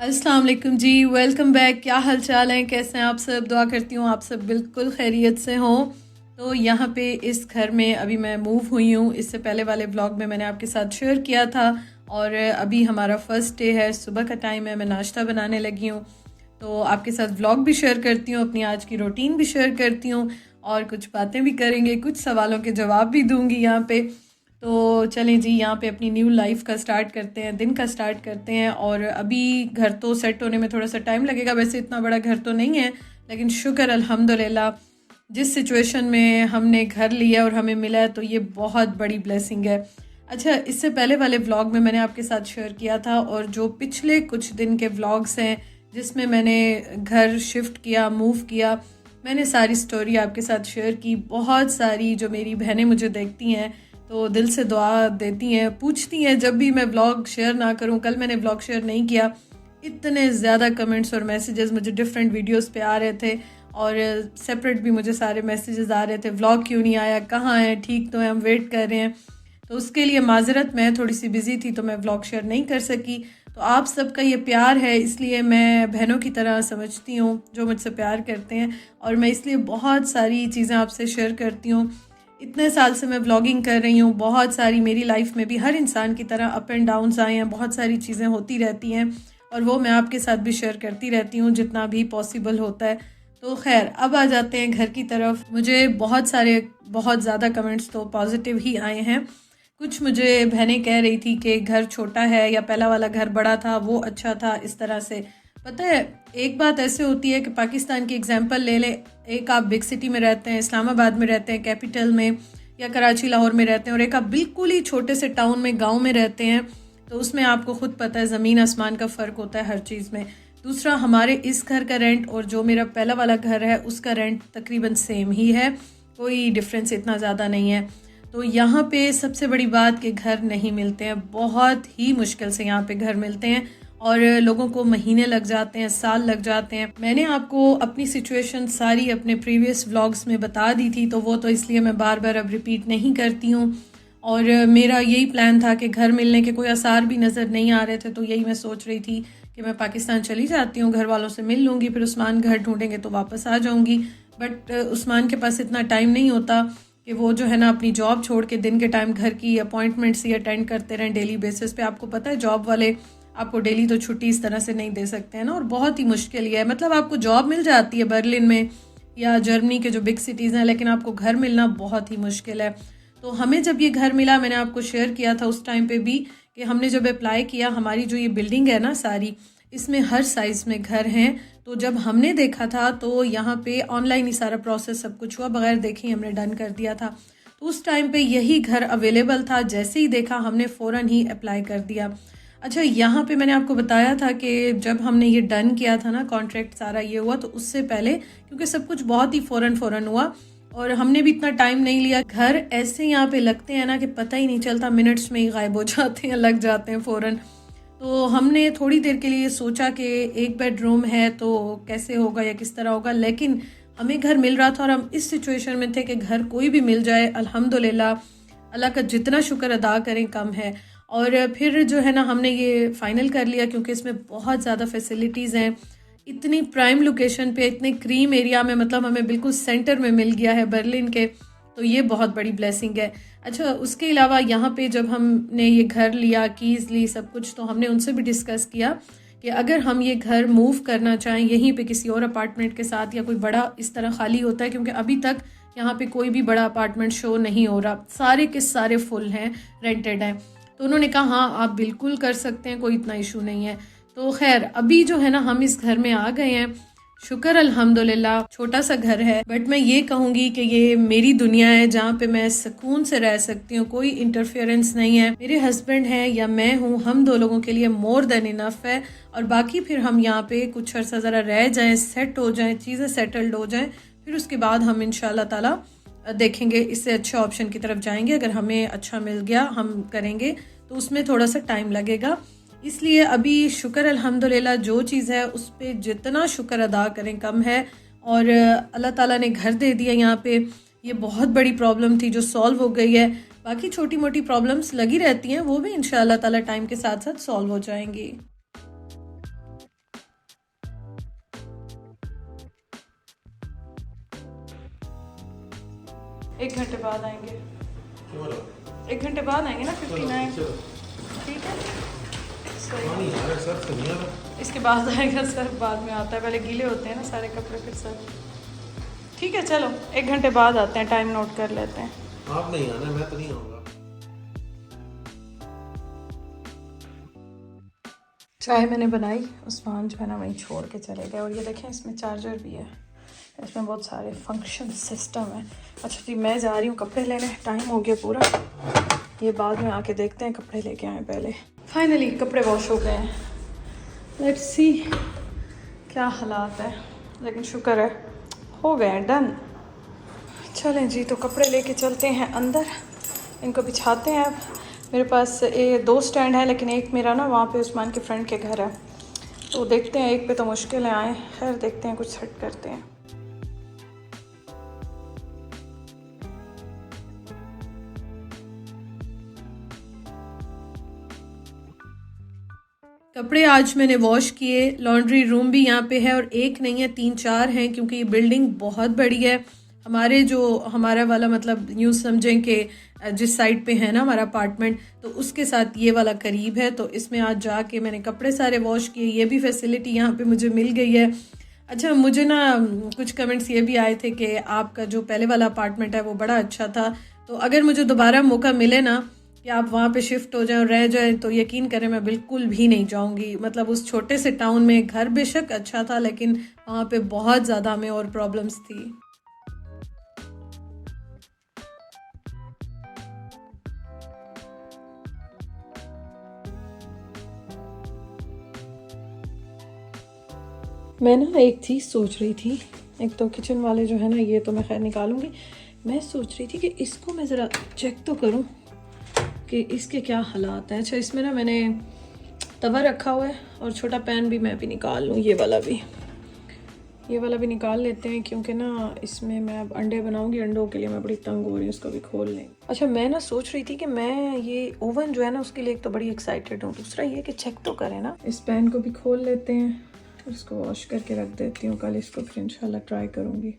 अस्सलाम वालेकुम जी, welcome back. क्या हाल चाल है, कैसे हैं आप सब? दुआ करती हूँ आप सब बिल्कुल खैरियत से हों। तो यहाँ पे इस घर में अभी मैं मूव हुई हूँ। इससे पहले वाले ब्लॉग में मैंने आपके साथ शेयर किया था और अभी हमारा फर्स्ट डे है, सुबह का टाइम है, मैं नाश्ता बनाने लगी हूँ। तो आपके साथ व्लॉग भी शेयर करती हूँ, अपनी आज की रूटीन भी शेयर करती हूँ और कुछ बातें भी करेंगे, कुछ सवालों के जवाब भी दूंगी यहाँ पे। तो चलें जी, यहाँ पे अपनी न्यू लाइफ का स्टार्ट करते हैं, दिन का स्टार्ट करते हैं। और अभी घर तो सेट होने में थोड़ा सा टाइम लगेगा, वैसे इतना बड़ा घर तो नहीं है, लेकिन शुक्र अल्हम्दुलिल्लाह जिस सिचुएशन में हमने घर लिया और हमें मिला है तो ये बहुत बड़ी ब्लेसिंग है। अच्छा, इससे पहले वाले व्लॉग में मैंने आपके साथ शेयर किया था और जो पिछले कुछ दिन के व्लॉग्स हैं जिसमें मैंने घर शिफ्ट किया, मूव किया, मैंने सारी स्टोरी आपके साथ शेयर की। बहुत सारी जो मेरी बहनें मुझे देखती हैं तो दिल से दुआ देती हैं, पूछती हैं जब भी मैं व्लॉग शेयर ना करूं। कल मैंने व्लॉग शेयर नहीं किया, इतने ज़्यादा कमेंट्स और मैसेजेस मुझे डिफरेंट वीडियोस पे आ रहे थे और सेपरेट भी मुझे सारे मैसेजेस आ रहे थे, व्लॉग क्यों नहीं आया, कहाँ है, ठीक तो है, हम वेट कर रहे हैं। तो उसके लिए माजरत, मैं थोड़ी सी बिज़ी थी तो मैं व्लॉग शेयर नहीं कर सकी। तो आप सबका ये प्यार है, इसलिए मैं बहनों की तरह समझती हूँ जो मुझसे प्यार करते हैं, और मैं इसलिए बहुत सारी चीज़ें आपसे शेयर करती हूँ। इतने साल से मैं व्लॉगिंग कर रही हूँ, बहुत सारी मेरी लाइफ में भी हर इंसान की तरह अप एंड डाउन्स आए हैं, बहुत सारी चीज़ें होती रहती हैं और वो मैं आपके साथ भी शेयर करती रहती हूँ जितना भी पॉसिबल होता है। तो खैर, अब आ जाते हैं घर की तरफ। मुझे बहुत ज़्यादा कमेंट्स तो पॉजिटिव ही आए हैं। कुछ मुझे बहनें कह रही थी कि घर छोटा है या पहला वाला घर बड़ा था, वो अच्छा था, इस तरह से। पता है, एक बात ऐसे होती है कि पाकिस्तान की एग्जांपल ले लें, एक आप बिग सिटी में रहते हैं, इस्लामाबाद में रहते हैं, कैपिटल में, या कराची लाहौर में रहते हैं, और एक आप बिल्कुल ही छोटे से टाउन में, गांव में रहते हैं, तो उसमें आपको खुद पता है ज़मीन आसमान का फ़र्क होता है हर चीज़ में। दूसरा, हमारे इस घर का रेंट और जो मेरा पहला वाला घर है उसका रेंट तकरीबन सेम ही है, कोई डिफरेंस इतना ज़्यादा नहीं है। तो यहाँ पे सबसे बड़ी बात कि घर नहीं मिलते हैं, बहुत ही मुश्किल से यहाँ पे घर मिलते हैं और लोगों को महीने लग जाते हैं, साल लग जाते हैं। मैंने आपको अपनी सिचुएशन सारी अपने प्रीवियस व्लॉग्स में बता दी थी, तो वो तो इसलिए मैं बार बार अब रिपीट नहीं करती हूँ। और मेरा यही प्लान था कि घर मिलने के कोई आसार भी नज़र नहीं आ रहे थे, तो यही मैं सोच रही थी कि मैं पाकिस्तान चली जाती हूँ, घर वालों से मिल लूँगी, फिर उस्मान घर ढूंढेंगे तो वापस आ जाऊँगी। बट उस्मान के पास इतना टाइम नहीं होता कि वो जो है ना अपनी जॉब छोड़ के दिन के टाइम घर की अपॉइंटमेंट्स ही अटेंड करते रहें डेली बेसिस पे। आपको पता है जॉब वाले आपको डेली तो छुट्टी इस तरह से नहीं दे सकते हैं ना, और बहुत ही मुश्किल ही है। मतलब आपको जॉब मिल जाती है बर्लिन में या जर्मनी के जो बिग सिटीज़ हैं, लेकिन आपको घर मिलना बहुत ही मुश्किल है। तो हमें जब ये घर मिला, मैंने आपको शेयर किया था उस टाइम पे भी कि हमने जब अप्लाई किया, हमारी जो ये बिल्डिंग है ना सारी, इसमें हर साइज़ में घर हैं। तो जब हमने देखा था तो यहाँ पे ऑनलाइन ही सारा प्रोसेस सब कुछ हुआ, बगैर देखे ही हमने डन कर दिया था। तो उस टाइम पे यही घर अवेलेबल था, जैसे ही देखा हमने फ़ौरन ही अप्लाई कर दिया। अच्छा, यहाँ पे मैंने आपको बताया था कि जब हमने ये डन किया था ना, कॉन्ट्रैक्ट सारा ये हुआ, तो उससे पहले क्योंकि सब कुछ बहुत ही फ़ौरन हुआ और हमने भी इतना टाइम नहीं लिया। घर ऐसे यहाँ पे लगते हैं ना कि पता ही नहीं चलता, मिनट्स में ही गायब हो जाते हैं, लग जाते हैं फ़ौरन। तो हमने थोड़ी देर के लिए सोचा कि एक बेडरूम है तो कैसे होगा या किस तरह होगा, लेकिन हमें घर मिल रहा था और हम इस सिचुएशन में थे कि घर कोई भी मिल जाए अल्हम्दुलिल्लाह, अल्लाह का जितना शुक्र अदा करें कम है। और फिर जो है ना हमने ये फ़ाइनल कर लिया क्योंकि इसमें बहुत ज़्यादा फैसिलिटीज़ हैं, इतनी प्राइम लोकेशन पे, इतने क्रीम एरिया में, मतलब हमें बिल्कुल सेंटर में मिल गया है बर्लिन के, तो ये बहुत बड़ी ब्लेसिंग है। अच्छा, उसके अलावा यहाँ पे जब हमने ये घर लिया, कीज़ ली, सब कुछ, तो हमने उनसे भी डिस्कस किया कि अगर हम ये घर मूव करना चाहें यहीं पे किसी और अपार्टमेंट के साथ, या कोई बड़ा इस तरह खाली होता है, क्योंकि अभी तक यहाँ पे कोई भी बड़ा अपार्टमेंट शो नहीं हो रहा, सारे के सारे फुल हैं, रेंटेड हैं। तो उन्होंने कहा हाँ आप बिल्कुल कर सकते हैं, कोई इतना इशू नहीं है। तो खैर, अभी जो है ना हम इस घर में आ गए हैं, शुक्र अल्हम्दुलिल्लाह। छोटा सा घर है, बट मैं ये कहूँगी कि ये मेरी दुनिया है जहाँ पे मैं सुकून से रह सकती हूँ, कोई इंटरफेरेंस नहीं है। मेरे हस्बैंड है या मैं हूँ, हम दो लोगों के लिए मोर देन इनफ है। और बाकी फिर हम यहाँ पे कुछ अर्सा ज़रा रह जाएं, सेट हो जाएं, चीज़ें सेटल्ड हो जाएं, फिर उसके बाद हम इंशाल्लाह ताला देखेंगे, इससे अच्छे ऑप्शन की तरफ जाएंगे। अगर हमें अच्छा मिल गया हम करेंगे, तो उसमें थोड़ा सा टाइम लगेगा। इसलिए अभी शुक्र अल्हम्दुलिल्लाह, जो चीज़ है उस पर जितना शुक्र अदा करें कम है। और अल्लाह ताला ने घर दे दिया यहाँ पे, ये बहुत बड़ी प्रॉब्लम थी जो सॉल्व हो गई है। बाकी छोटी मोटी प्रॉब्लम्स लगी रहती हैं, वो भी इंशाअल्लाह ताला टाइम के साथ साथ सॉल्व हो जाएंगी। 1 घंटे बाद आएंगे। चलो 1 घंटे बाद आएंगे ना 59। चलो ठीक है सही। पानी आ रहा है सर से नहीं आ रहा। इसके बाद आएगा सर, बाद में आता है, पहले गीले होते हैं ना सारे कपड़े फिर सर। ठीक है चलो 1 घंटे बाद आते हैं, टाइम नोट कर लेते हैं। आप नहीं आना, मैं तो नहीं आऊँगा। चाय मैंने बनाई, उस्मान जो है ना वहीं छोड़ के चले गए। और ये देखें इसमें चार्जर भी है, इसमें बहुत सारे फंक्शन सिस्टम है। अच्छा जी मैं जा रही हूँ कपड़े लेने, टाइम हो गया पूरा, ये बाद में आके देखते हैं, कपड़े लेके आए पहले। फाइनली कपड़े वॉश हो गए हैं, लेट्स सी क्या हालात है, लेकिन शुक्र है हो गए डन। चलें जी तो कपड़े लेके चलते हैं अंदर, इनको बिछाते हैं। अब मेरे पास 2 स्टैंड है, लेकिन एक मेरा ना वहाँ पे उस्मान के फ्रेंड के घर है, तो देखते हैं, एक पे तो मुश्किल है आए, खैर देखते हैं कुछ सेट करते हैं। कपड़े आज मैंने वॉश किए, लॉन्ड्री रूम भी यहाँ पे है, और एक नहीं है 3-4 हैं, क्योंकि ये बिल्डिंग बहुत बड़ी है। हमारा वाला मतलब यूँ समझें कि जिस साइड पे है ना हमारा अपार्टमेंट, तो उसके साथ ये वाला करीब है, तो इसमें आज जाके मैंने कपड़े सारे वॉश किए। ये भी फैसिलिटी यहाँ पे मुझे मिल गई है। अच्छा मुझे ना कुछ कमेंट्स ये भी आए थे कि आपका जो पहले वाला अपार्टमेंट है वो बड़ा अच्छा था, तो अगर मुझे दोबारा मौका मिले ना कि आप वहाँ पे शिफ्ट हो जाए और रह जाए, तो यकीन करें मैं बिल्कुल भी नहीं जाऊँगी। मतलब उस छोटे से टाउन में घर बेशक अच्छा था, लेकिन वहाँ पे बहुत ज़्यादा हमें और प्रॉब्लम्स थी। मैं ना एक चीज़ सोच रही थी, एक तो किचन वाले जो है ना, ये तो मैं खैर निकालूंगी। मैं सोच रही थी कि इसको मैं ज़रा चेक तो करूं कि इसके क्या हालात हैं। अच्छा इसमें ना मैंने तवा रखा हुआ है, और छोटा पैन भी मैं भी निकाल लूँ, ये वाला भी निकाल लेते हैं, क्योंकि ना इसमें मैं अब अंडे बनाऊंगी, अंडों के लिए मैं बड़ी तंग हो रही हूँ, उसको भी खोल लें। अच्छा मैं ना सोच रही थी कि मैं ये ओवन जो है ना उसके लिए एक तो बड़ी एक्साइटेड हूँ, दूसरा ये कि चेक तो करें ना। इस पैन को भी खोल लेते हैं, इसको वॉश करके रख देती हूँ, कल इसको फिर इंशाल्लाह ट्राई करूँगी।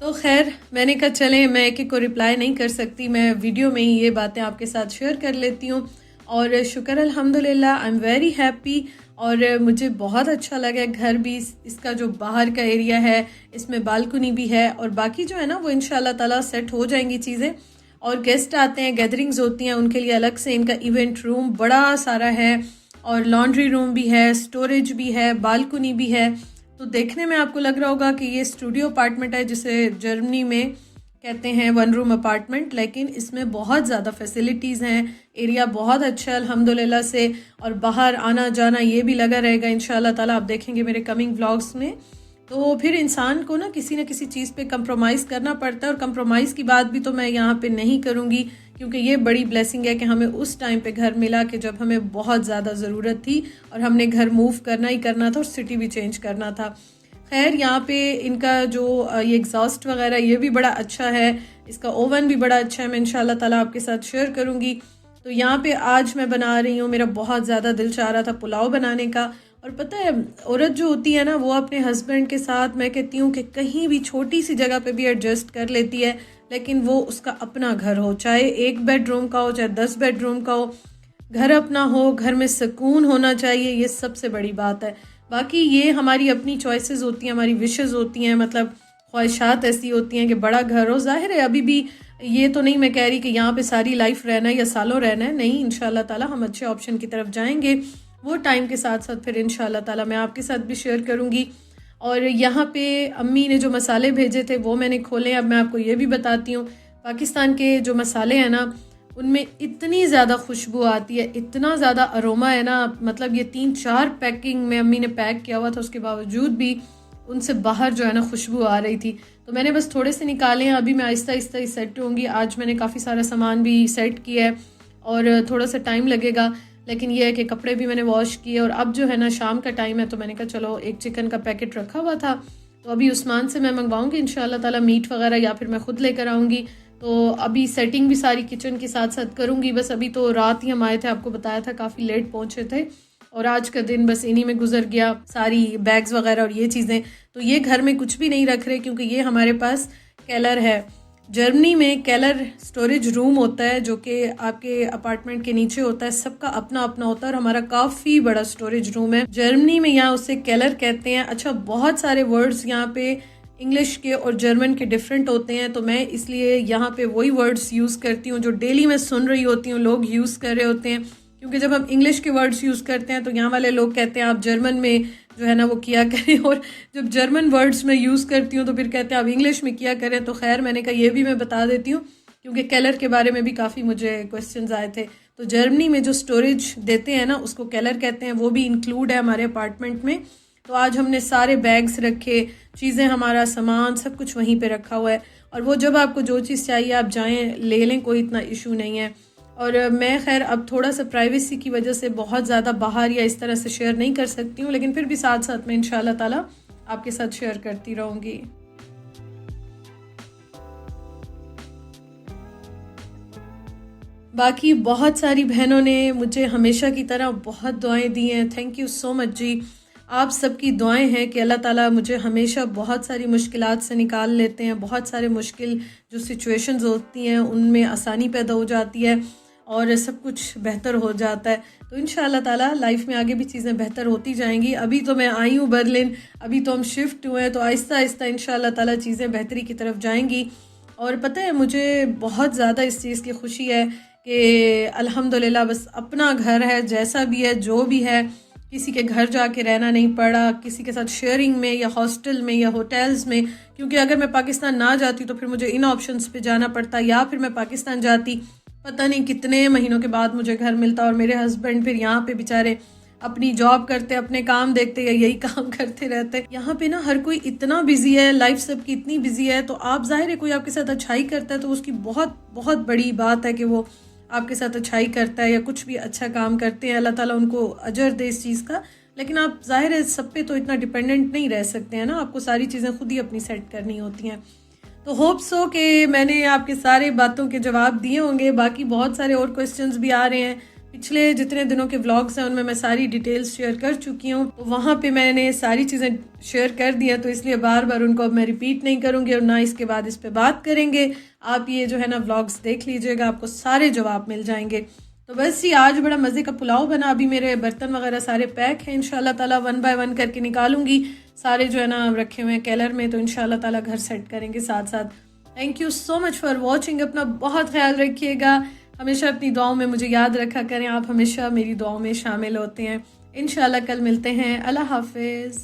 तो खैर मैंने कहा चलें, मैं एक को रिप्लाई नहीं कर सकती, मैं वीडियो में ही ये बातें आपके साथ शेयर कर लेती हूँ। और शुक्र अल्हम्दुलिल्लाह, आई एम वेरी हैप्पी, और मुझे बहुत अच्छा लगा। घर भी इसका जो बाहर का एरिया है, इसमें बालकनी भी है, और बाकी जो है ना वो इंशाल्लाह ताला सेट हो जाएंगी चीज़ें। और गेस्ट आते हैं, गैदरिंग्स होती हैं, उनके लिए अलग से इनका इवेंट रूम बड़ा सारा है, और लॉन्ड्री रूम भी है, स्टोरेज भी है, बालकनी भी है। तो देखने में आपको लग रहा होगा कि ये स्टूडियो अपार्टमेंट है, जिसे जर्मनी में कहते हैं 1 रूम अपार्टमेंट, लेकिन इसमें बहुत ज़्यादा फैसिलिटीज़ हैं, एरिया बहुत अच्छा है अल्हम्दुलिल्लाह से, और बाहर आना जाना ये भी लगा रहेगा इंशाल्लाह ताला, आप देखेंगे मेरे कमिंग व्लॉग्स में। तो फिर इंसान को ना किसी चीज़ पे कंप्रोमाइज़ करना पड़ता है, और कंप्रोमाइज़ की बात भी तो मैं यहाँ पे नहीं करूँगी, क्योंकि ये बड़ी ब्लेसिंग है कि हमें उस टाइम पे घर मिला कि जब हमें बहुत ज़्यादा ज़रूरत थी, और हमने घर मूव करना ही करना था, और सिटी भी चेंज करना था। खैर यहाँ पे इनका जो ये एग्जॉस्ट वगैरह ये भी बड़ा अच्छा है, इसका ओवन भी बड़ा अच्छा है, मैं इंशाल्लाह ताला आपके साथ शेयर करूँगी। तो यहाँ पे आज मैं बना रही हूँ, मेरा बहुत ज़्यादा दिल चाह रहा था पुलाव बनाने का। और पता है औरत जो होती है ना, वो अपने हस्बैंड के साथ मैं कहती हूँ कि कहीं भी छोटी सी जगह पे भी एडजस्ट कर लेती है, लेकिन वो उसका अपना घर हो, चाहे 1 बेडरूम का हो, चाहे 10 बेडरूम का हो, घर अपना हो, घर में सुकून होना चाहिए, ये सबसे बड़ी बात है। बाकी ये हमारी अपनी चॉइसेस होती हैं, हमारी विशेस होती हैं, मतलब ख्वाहिशात ऐसी होती हैं कि बड़ा घर हो। जाहिर है अभी भी ये तो नहीं मैं कह रही कि यहाँ पे सारी लाइफ रहना है या सालों रहना है, नहीं, इंशाल्लाह ताला हम अच्छे ऑप्शन की तरफ जाएंगे, वो टाइम के साथ साथ फिर इंशाल्लाह ताला मैं आपके साथ भी शेयर करूँगी। और यहाँ पे अम्मी ने जो मसाले भेजे थे वो मैंने खोले, अब मैं आपको ये भी बताती हूँ। पाकिस्तान के जो मसाले हैं ना, उनमें इतनी ज़्यादा खुशबू आती है, इतना ज़्यादा अरोमा है ना, मतलब ये 3-4 पैकिंग में अम्मी ने पैक किया हुआ था, उसके बावजूद भी उनसे बाहर जो है ना खुशबू आ रही थी। तो मैंने बस थोड़े से निकाले हैं, अभी मैं आहिस्ता आहिस्ता ही सेट होंगी। आज मैंने काफ़ी सारा सामान भी सेट किया है, और थोड़ा सा टाइम लगेगा, लेकिन ये है कि कपड़े भी मैंने वॉश किए। और अब जो है ना शाम का टाइम है, तो मैंने कहा चलो एक चिकन का पैकेट रखा हुआ था, तो अभी उस्मान से मैं मंगवाऊंगी इंशाल्लाह ताला मीट वगैरह, या फिर मैं खुद लेकर आऊँगी। तो अभी सेटिंग भी सारी किचन के साथ साथ करूँगी। बस अभी तो रात ही हम आए थे, आपको बताया था काफ़ी लेट पहुँचे थे और आज का दिन बस इन्हीं में गुजर गया, सारी बैग्स वगैरह और ये चीज़ें। तो ये घर में कुछ भी नहीं रख रहे क्योंकि ये हमारे पास केलर है। जर्मनी में केलर स्टोरेज रूम होता है जो कि आपके अपार्टमेंट के नीचे होता है, सबका अपना अपना होता है और हमारा काफ़ी बड़ा स्टोरेज रूम है। जर्मनी में यहाँ उसे केलर कहते हैं। अच्छा, बहुत सारे वर्ड्स यहाँ पे इंग्लिश के और जर्मन के डिफरेंट होते हैं, तो मैं इसलिए यहाँ पे वही वर्ड्स यूज़ करती हूँ जो डेली मैं सुन रही होती हूँ लोग यूज़ कर रहे होते हैं। क्योंकि जब हम इंग्लिश के वर्ड्स यूज़ करते हैं तो यहाँ वाले लोग कहते हैं आप जर्मन में जो है ना वो किया करें, और जब जर्मन वर्ड्स में यूज़ करती हूँ तो फिर कहते हैं आप इंग्लिश में किया करें। तो खैर, मैंने कहा ये भी मैं बता देती हूँ क्योंकि केलर के बारे में भी काफ़ी मुझे क्वेश्चंस आए थे। तो जर्मनी में जो स्टोरेज देते हैं ना उसको केलर कहते हैं, वो भी इंक्लूड है हमारे अपार्टमेंट में। तो आज हमने सारे बैग्स रखे, चीज़ें, हमारा सामान सब कुछ वहीं पे रखा हुआ है और वो जब आपको जो चीज़ चाहिए आप जाएं ले लें, कोई इतना इशू नहीं है। और मैं खैर अब थोड़ा सा प्राइवेसी की वजह से बहुत ज़्यादा बाहर या इस तरह से शेयर नहीं कर सकती हूँ, लेकिन फिर भी साथ साथ में इंशाल्लाह ताला आपके साथ शेयर करती रहूँगी। बाकी बहुत सारी बहनों ने मुझे हमेशा की तरह बहुत दुआएं दी हैं। थैंक यू सो मच जी। आप सबकी दुआएं हैं कि अल्लाह ताला मुझे हमेशा बहुत सारी मुश्किलात से निकाल लेते हैं। बहुत सारे मुश्किल जो सिचुएशंस होती हैं उनमें आसानी पैदा हो जाती है और सब कुछ बेहतर हो जाता है। तो इंशाअल्लाह ताला लाइफ में आगे भी चीज़ें बेहतर होती जाएंगी। अभी तो मैं आई हूँ बर्लिन, अभी तो हम शिफ्ट हुए हैं, तो आहिस्ता आहिस्ता इंशाअल्लाह ताला चीज़ें बेहतरी की तरफ जाएंगी। और पता है मुझे बहुत ज़्यादा इस चीज़ की खुशी है कि अल्हम्दुलिल्लाह बस अपना घर है, जैसा भी है जो भी है, किसी के घर जाके रहना नहीं पड़ा, किसी के साथ शेयरिंग में या हॉस्टल में या होटल्स में। क्योंकि अगर मैं पाकिस्तान ना जाती तो फिर मुझे इन ऑप्शंस पे जाना पड़ता, या फिर मैं पाकिस्तान जाती पता नहीं कितने महीनों के बाद मुझे घर मिलता और मेरे हस्बैंड फिर यहाँ पे बेचारे अपनी जॉब करते, अपने काम देखते या यही काम करते रहते। यहाँ पे ना हर कोई इतना बिजी है, लाइफ सबकी इतनी बिजी है, तो आप जाहिर है कोई आपके साथ अच्छाई करता है तो उसकी बहुत बहुत बड़ी बात है कि वो आपके साथ अच्छाई करता है या कुछ भी अच्छा काम करते हैं, अल्लाह ताला उनको अजर दे इस चीज़ का। लेकिन आप जाहिर है सब पे तो इतना डिपेंडेंट नहीं रह सकते हैं ना, आपको सारी चीज़ें खुद ही अपनी सेट करनी होती हैं। तो होप सो कि मैंने आपके सारे बातों के जवाब दिए होंगे। बाकी बहुत सारे और क्वेश्चंस भी आ रहे हैं, पिछले जितने दिनों के व्लॉग्स हैं उनमें मैं सारी डिटेल्स शेयर कर चुकी हूँ, तो वहाँ पे मैंने सारी चीज़ें शेयर कर दी हैं, तो इसलिए बार बार उनको अब मैं रिपीट नहीं करूँगी और ना इसके बाद इस पे बात करेंगे। आप ये जो है ना व्लॉग्स देख लीजिएगा, आपको सारे जवाब मिल जाएंगे। तो बस ये आज बड़ा मज़े का पुलाव बना। अभी मेरे बर्तन वगैरह सारे पैक हैं, इंशाल्लाह ताला 1 बाय 1 करके निकालूंगी। सारे जो है ना रखे हुए हैं केलर में, तो इंशाल्लाह ताला घर सेट करेंगे साथ साथ। Thank you so much for watching. अपना बहुत ख्याल रखिएगा, हमेशा अपनी दुआओं में मुझे याद रखा करें। आप हमेशा मेरी दुआओं में शामिल होते हैं। इंशाल्लाह कल मिलते हैं। अल्लाह हाफिज़।